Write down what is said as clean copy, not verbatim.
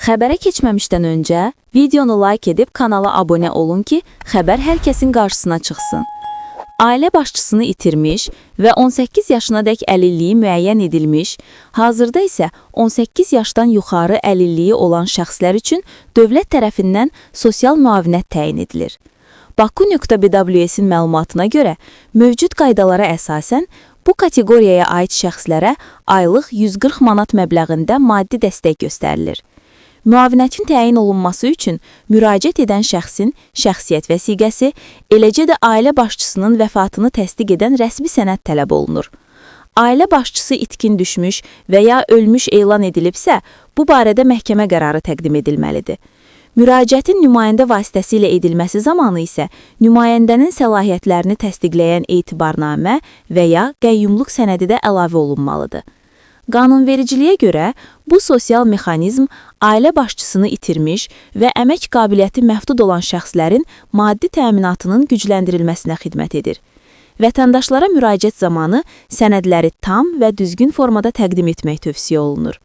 Xəbərə keçməmişdən öncə videonu like edib kanala abunə olun ki, xəbər hər kəsin qarşısına çıxsın. Ailə başçısını itirmiş və 18 yaşınadək əlilliyi müəyyən edilmiş, hazırda isə 18 yaşdan yuxarı əlilliyi olan şəxslər üçün dövlət tərəfindən sosial müavinət təyin edilir. Baku.bws-in məlumatına görə, mövcud qaydalara əsasən, bu kateqoriyaya aid şəxslərə aylıq 140 manat məbləğində maddi dəstək göstərilir. Müavinətin təyin olunması üçün müraciət edən şəxsin şəxsiyyət vəsiqəsi, eləcə də ailə başçısının vəfatını təsdiq edən rəsmi sənəd tələb olunur. Ailə başçısı itkin düşmüş və ya ölmüş elan edilibsə, bu barədə məhkəmə qərarı təqdim edilməlidir. Müraciətin nümayəndə vasitəsilə edilməsi zamanı isə nümayəndənin səlahiyyətlərini təsdiqləyən etibarnamə və ya qəyyumluq sənədi də əlavə olunmalıdır. Qanunvericiliyə görə, bu sosial mexanizm ailə başçısını itirmiş və əmək qabiliyyəti məhdud olan şəxslərin maddi təminatının gücləndirilməsinə xidmət edir. Vətəndaşlara müraciət zamanı sənədləri tam və düzgün formada təqdim etmək tövsiyə olunur.